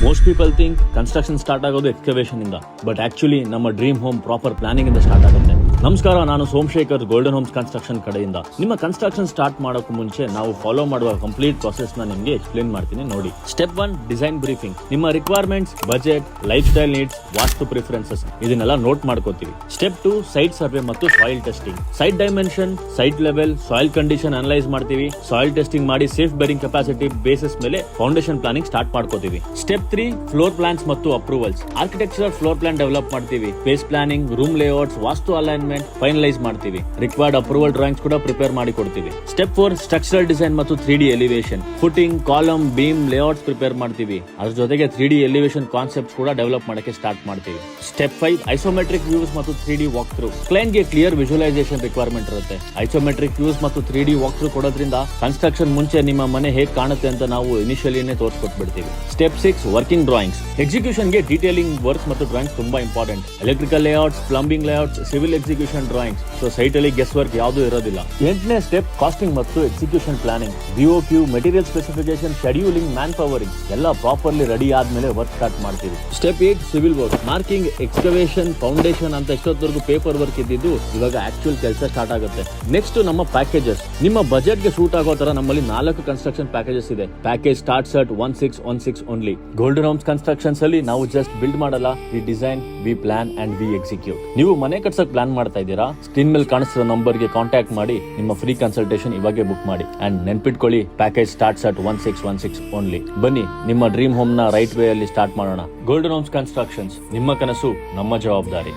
Most people think construction start ಆಗೋದು excavation ಇಂದ, but actually ನಮ್ಮ ಡ್ರೀಮ್ ಹೋಮ್ ಪ್ರಾಪರ್ ಪ್ಲಾನಿಂಗ್ ಇಂದ ಸ್ಟಾರ್ಟ್ ಆಗುತ್ತೆ. ನಮಸ್ಕಾರ, ನಾನು ಸೋಮಶೇಖರ್, ಗೋಲ್ಡನ್ ಹೋಮ್ಸ್ ಕನ್ಸ್ಟ್ರಕ್ಷನ್ ಕಡೆಯಿಂದ. ನಿಮ್ಮ ಕನ್ಸ್ಟ್ರಕ್ಷನ್ ಸ್ಟಾರ್ಟ್ ಮಾಡೋಕೆ ಮುಂಚೆ ನಾವು ಫಾಲೋ ಮಾಡುವ ಕಂಪ್ಲೀಟ್ ಪ್ರೊಸೆಸ್ ನ ನಿಮಗೆ ಎಕ್ಸ್ಪ್ಲೇನ್ ಮಾಡ್ತೀನಿ ನೋಡಿ. Step 1, design briefing. ನಿಮ್ಮ requirements, budget, lifestyle needs, vastu preferences ಇದನ್ನೆಲ್ಲ ನೋಟ್ ಮಾಡ್ಕೋತೀವಿ. ಸ್ಟೆಪ್ 2, ಸೈಟ್ ಸರ್ವೆ ಮತ್ತು soil testing. Site dimension, site level, soil condition analyse ಮಾಡ್ತೀವಿ. ಸಾಯಿಲ್ ಟೆಸ್ಟಿಂಗ್ ಮಾಡಿ ಸೇಫ್ ಬೇರಿಂಗ್ ಕೆಪಾಸಿಟಿ ಬೇಸಿಸ್ ಮೇಲೆ ಫೌಂಡೇಶನ್ ಪ್ಲಾನಿಂಗ್ ಸ್ಟಾರ್ಟ್ ಮಾಡ್ಕೋತೀವಿ. Step 3, floor plans ಮತ್ತು approvals. Architectural floor plan develop ಮಾಡ್ತೀವಿ. Space planning, room layouts, vastu alignment finalise ಮಾಡ್ತೀವಿ. Required approval drawings ಕೂಡ prepare ಮಾಡಿ ಕೊಡ್ತೀವಿ. ಸ್ಟೆಪ್ 4, ಸ್ಟ್ರಕ್ಚರಲ್ ಡಿಸೈನ್ ಮತ್ತು 3D elevation. Footing, column, beam, layouts prepare ಮಾಡ್ತೀವಿ. ಅದ್ರ ಜೊತೆಗೆ 3D ಎಲಿವೇಶನ್ ಕಾನ್ಸೆಪ್ಟ್ ಕೂಡ ಡೆವಲಪ್ ಮಾಡಕ್ಕೆ ಸ್ಟಾರ್ಟ್ ಮಾಡ್ತೀವಿ. ಸ್ಟೆಪ್ 5, ಐಸೋಮೆಟ್ರಿಕ್ ವ್ಯೂಸ್ ಮತ್ತು 3D ವಾಕ್ ಥ್ರೂ. ಕ್ಲೈಂಟ್ ಗೆ ಕ್ಲಿಯರ್ ವಿಜುವಲೈಸೇಷನ್ ರಿಕ್ವೈರ್ಮೆಂಟ್ ಇರುತ್ತೆ. ಐಸೋಮೆಟ್ರಿಕ್ ವ್ಯೂಸ್ ಮತ್ತು 3D ವಾಕ್ ಥ್ರೂ ಕೊಡೋದ್ರಿಂದ ಕನ್ಸ್ಟ್ರಕ್ಷನ್ ಮುಂಚೆ ನಿಮ್ಮ ಮನೆ ಹೇಗೆ ಕಾಣುತ್ತೆ ಅಂತ ನಾವು ಇನಿಷಿಯಲಿನೇ ತೋರಿಸ್ಕೊಟ್ಬಿಡ್ತೀವಿ. Step 6, working drawings. ಎಕ್ಸಿಕ್ಯೂಷನ್ ಗೆ ಡೀಟೇಲಿಂಗ್ ವರ್ಕ್ಸ್ ಮತ್ತು ಡ್ರಾಯಿಂಗ್ಸ್ ತುಂಬಾ important. Electrical layouts, plumbing layouts, civil execution drawings. So site ಅಲ್ಲಿ ಗೆಸ್ ವರ್ಕ್ ಯಾವುದು ಇರೋದಿಲ್ಲ. 8ನೇ ಸ್ಟೆಪ್, ಕಾಸ್ಟಿಂಗ್ ಮತ್ತು execution planning. BOQ, material specification, scheduling, man powering ಎಲ್ಲ ಪ್ರಾಪರ್ಲಿ ರೆಡಿ ಆದ್ಮೇಲೆ ವರ್ಕ್ ಸ್ಟಾರ್ಟ್ ಮಾಡ್ತೀವಿ. Step 8, civil work. Marking, excavation, foundation ಅಂತ ಎಷ್ಟೊತ್ತವರೆಗೂ ಪೇಪರ್ ವರ್ಕ್ ಇದ್ದಿದ್ದು ಇವಾಗ ಆಕ್ಚುಯಲ್ ಕೆಲಸ ಸ್ಟಾರ್ಟ್ ಆಗುತ್ತೆ. ನೆಕ್ಸ್ಟ್ ನಮ್ಮ ಪ್ಯಾಕೇಜಸ್. ನಿಮ್ಮ ಬಜೆಟ್ ಗೆ ಸೂಟ್ ಆಗೋ ತರ ನಮ್ಮಲ್ಲಿ 4 ಕನ್ಸ್ಟ್ರಕ್ಷನ್ ಪ್ಯಾಕೇಜಸ್ ಇದೆ. Package starts at 1616 only. Golden homes constructions ಅಲ್ಲಿ ನಾವು ಜಸ್ಟ್ ಬಿಲ್ಡ್ ಮಾಡಲ್ಲ, we design, we plan and we execute. ನೀವು ಮನೆ ಕಟ್ಸಕ್ ಪ್ಲಾನ್ ಮಾಡ್ತಾ ಇದ್ದೀರಾ? ಸ್ಕ್ರೀನ್ ಮೇಲೆ ಕಾಣಿಸಿರೋ ನಂಬರ್ಗೆ ಕಾಂಟ್ಯಾಕ್ಟ್ ಮಾಡಿ ನಿಮ್ಮ ಫ್ರೀ ಕನ್ಸಲ್ಟೇಷನ್ ಇವಾಗೆ ಬುಕ್ ಮಾಡಿ. ಅಂಡ್ ನೆನ್ಪಿಟ್ಕೊಳ್ಳಿ, ಪ್ಯಾಕೇಜ್ ಸ್ಟಾರ್ಟ್ಸ್ ಅಟ್ 1616 ಓನ್ಲಿ. ಬನ್ನಿ, ನಿಮ್ಮ ಡ್ರೀಮ್ ಹೋಮ್ ನ ರೈಟ್ ವೇ ಅಲ್ಲಿ ಸ್ಟಾರ್ಟ್ ಮಾಡೋಣ. ಗೋಲ್ಡನ್ ಹೋಮ್ಸ್ ಕನ್ಸ್ಟ್ರಕ್ಷನ್ಸ್, ನಿಮ್ಮ ಕನಸು ನಮ್ಮ ಜವಾಬ್ದಾರಿ.